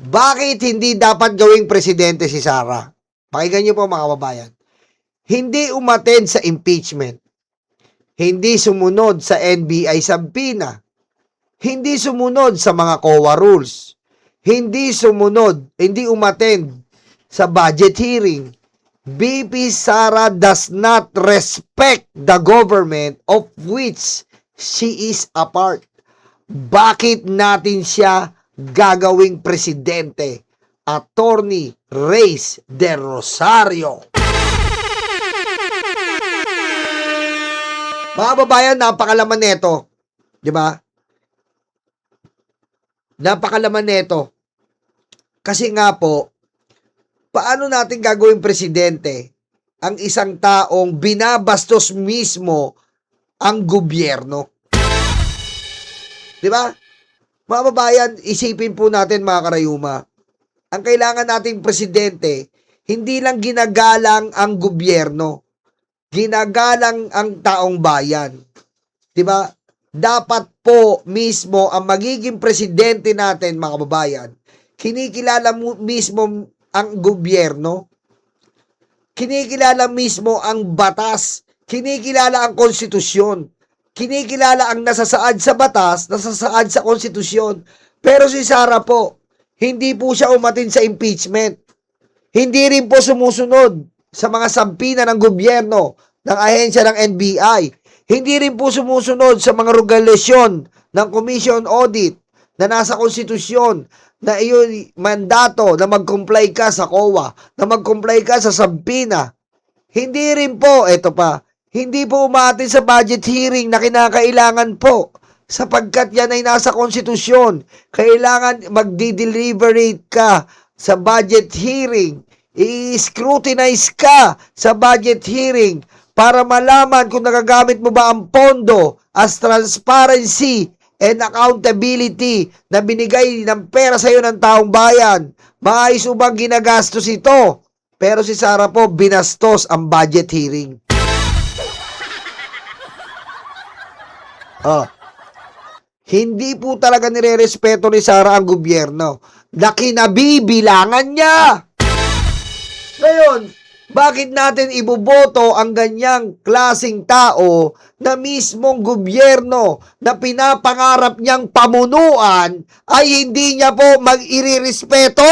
Bakit hindi dapat gawing presidente si Sara? Pakinggan niyo po mga kababayan. Hindi umattend sa impeachment. Hindi sumunod sa NBI subpoena. Hindi sumunod sa mga COA rules. Hindi umattend sa budget hearing. BP Sara does not respect the government of which she is a part. Bakit natin siya gagawing presidente? Attorney Reyes del Rosario. Mga babayan, napakalaman nito. Di ba? Napakalaman nito. Kasi nga po, paano natin gagawing presidente ang isang taong binabastos mismo ang gobyerno? Di ba? Mga babayan, isipin po natin mga karayuma. Ang kailangan nating presidente, hindi lang ginagalang ang gobyerno. Ginagalang ang taong bayan. Di ba? Dapat po mismo ang magiging presidente natin, mga kababayan, kinikilala mo mismo ang gobyerno, kinikilala mismo ang batas, kinikilala ang konstitusyon, kinikilala ang nasasaad sa batas, nasasaad sa konstitusyon. Pero si Sara po, hindi po siya umatin sa impeachment. Hindi rin po sumusunod sa mga sampina ng gobyerno, ng ahensya ng NBI. Hindi rin po sumusunod sa mga regulasyon ng Commission Audit na nasa konstitusyon na iyon mandato na mag-comply ka sa COA, na mag-comply ka sa sampina. Hindi rin po, eto pa, hindi po umaatin sa budget hearing na kinakailangan po sapagkat yan ay nasa konstitusyon. Kailangan magdi-deliberate ka sa budget hearing. I-scrutinize ka sa budget hearing para malaman kung nagagamit mo ba ang pondo as transparency and accountability na binigay ng pera sa iyo ng taong bayan. Maayos bang ginagastos ito? Pero si Sara po, binastos ang budget hearing. Hindi po talaga nirerespeto ni Sara ang gobyerno na kinabibilangan niya. Ngayon, bakit natin iboboto ang ganyang klasing tao na mismong gobyerno na pinapangarap niyang pamunuan ay hindi niya po mag-irirespeto?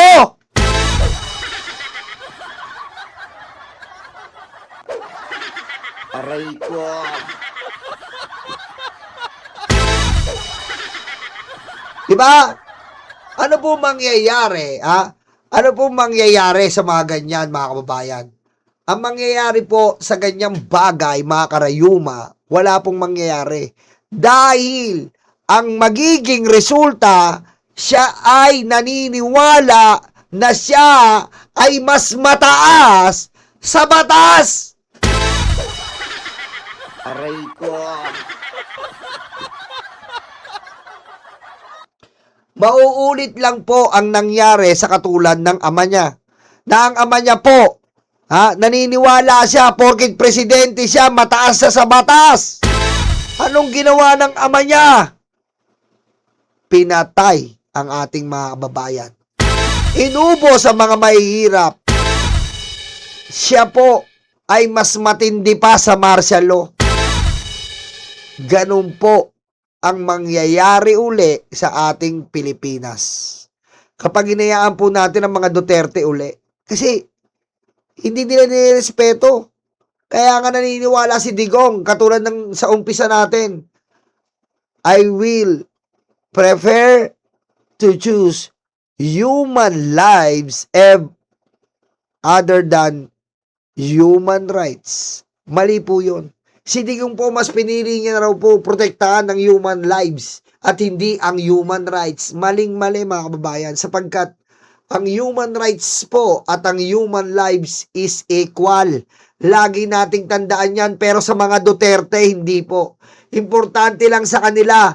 Aray ko. Diba? Ano po mangyayari, ha? Ano po mangyayari sa mga ganyan, mga kababayan? Ang mangyayari po sa ganyang bagay, mga karayuma, wala pong mangyayari. Dahil ang magiging resulta, siya ay naniniwala na siya ay mas mataas sa batas. Aray ko. Mauulit lang po ang nangyari sa katulad ng ama niya. Na ang ama niya po, naniniwala siya porket presidente siya, mataas sa batas. Anong ginawa ng ama niya? Pinatay ang ating mga kababayan. Inubo sa mga mahihirap. Siya po ay mas matindi pa sa martial law. Ganun po ang mangyayari uli sa ating Pilipinas. Kapag hinayaan po natin ang mga Duterte uli. Kasi hindi nila nirespeto. Kaya nga naniniwala si Digong, katulad ng sa umpisa natin, I will prefer to choose human lives other than human rights. Mali po yun. Si Digong po, mas pinili niya na raw po protektahan ng human lives at hindi ang human rights. Maling-mali mga kababayan, sapagkat ang human rights po at ang human lives is equal. Lagi nating tandaan yan, pero sa mga Duterte, hindi po. Importante lang sa kanila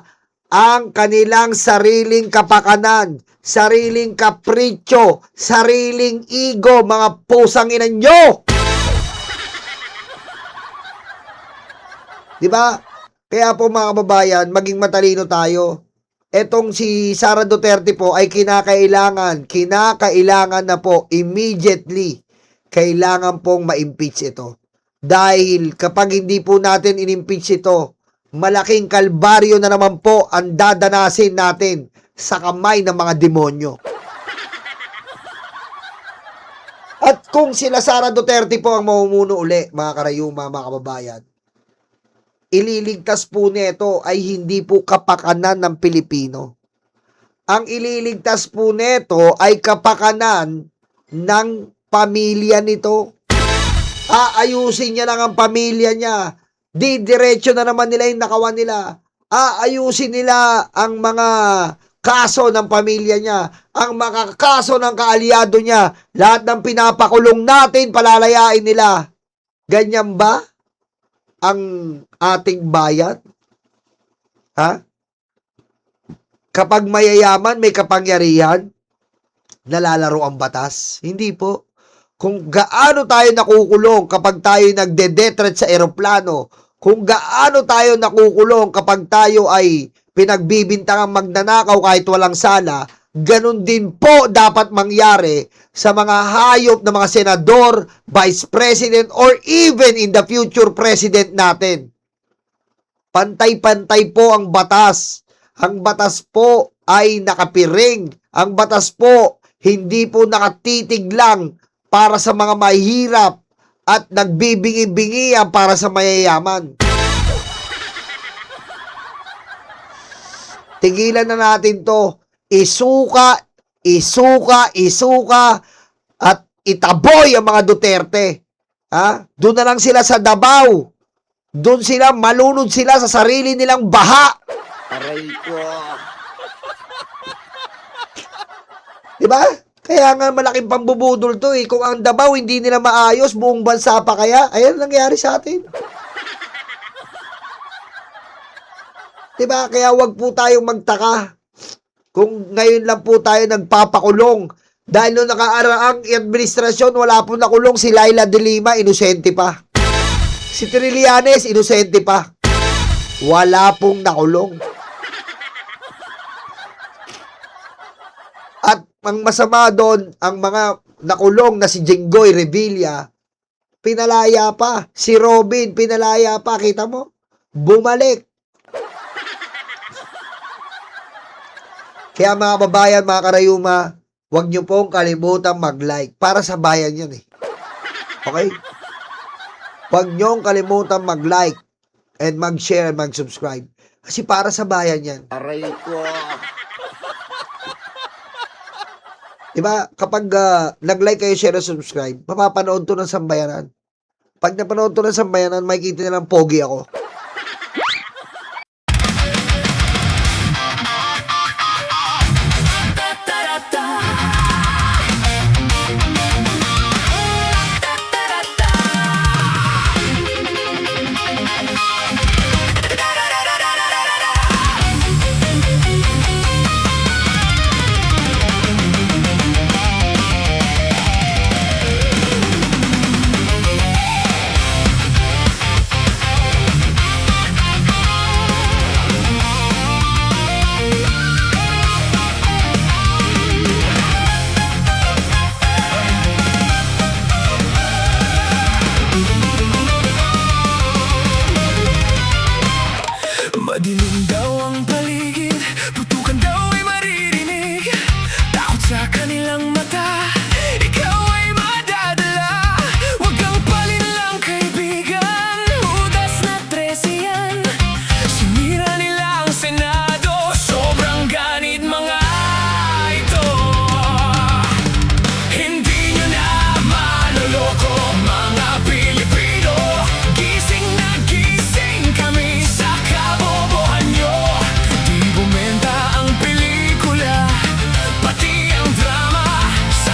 ang kanilang sariling kapakanan, sariling kapritsyo, sariling ego, mga pusang ina nyo! Diba? Kaya po mga kababayan, maging matalino tayo. etong si Sara Duterte po ay kinakailangan na po immediately kailangan pong ma-impeach ito. Dahil kapag hindi po natin in-impeach ito, malaking kalbaryo na naman po ang dadanasin natin sa kamay ng mga demonyo. At kung sila Sara Duterte po ang mamumuno uli, mga karayuma, mga kababayan, ililigtas po nito ay hindi po kapakanan ng Pilipino. Ang ililigtas po nito ay kapakanan ng pamilya nito. Aayusin niya lang ang pamilya niya. Didiretso na naman nila yung nakawan nila. Aayusin nila ang mga kaso ng pamilya niya, ang mga kaso ng kaalyado niya. Lahat ng pinapakulong natin, palalayain nila. Ganyan ba ang ating bayan? Ha? Kapag mayayaman, may kapangyarihan, nalalaro ang batas? Hindi po. Kung gaano tayo nakukulong kapag tayo nagde-detret sa eroplano, kung gaano tayo nakukulong kapag tayo ay pinagbibintangang magnanakaw kahit walang sala, ganun din po dapat mangyari sa mga hayop na mga senador, vice president, or even in the future president natin. Pantay-pantay po ang batas. Ang batas po ay nakapiring. Ang batas po hindi po nakatitig lang para sa mga mahihirap at nagbibingi-bingian para sa mayayaman. Tigilan na natin to. Isuka at itaboy ang mga Duterte. Ha? Doon na lang sila sa Davao. Doon sila, malunod sila sa sarili nilang baha. Aray ko. Diba? Kaya nga malaking pambubudol to eh. Kung ang Davao hindi nila maayos, buong bansa pa kaya, ayan nangyari sa atin. Diba? Kaya wag po tayong magtaka kung ngayon lang po tayo nagpapakulong. Dahil nung nakaraang administrasyon, wala po nakulong si Laila de Lima, inosente pa. Si Trillanes, inosente pa. Wala pong nakulong. At ang masama doon, ang mga nakulong na si Jenggoy Revilla, pinalaya pa. Si Robin, pinalaya pa. Kita mo? Bumalik. Kaya mga babayan, mga karayuma, huwag nyo pong kalimutan mag-like. Para sa bayan yan eh. Okay? Huwag nyo kalimutan mag-like and mag-share and mag-subscribe. Kasi para sa bayan yan. Aray ko. Diba? Kapag nag-like kayo, share, and subscribe, mapapanood to ng sambayanan. Pag napanood to ng sambayanan, makikita nilang pogi ako. Madilim daw ang paligid, putukan daw ay maririnig. Takot sa kanilang mata, ikaw ay madadala. Huwag kang palinlang kaibigan, Judas na 13 yan. Sinira nila ang Senado, sobrang ganit mga ito. Hindi nyo na maloloko mga Pilipino. Gising na gising kami sa kabobohan nyo. Di bumenta ang pelikula, pati ang drama sa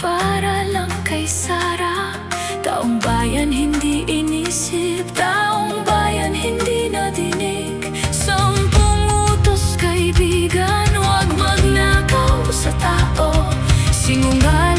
para lang kay Sara. Taong bayan hindi inisip, taong bayan hindi nadinig. 10 utos kaibigan, huwag magnakaw sa tao. Sinungaling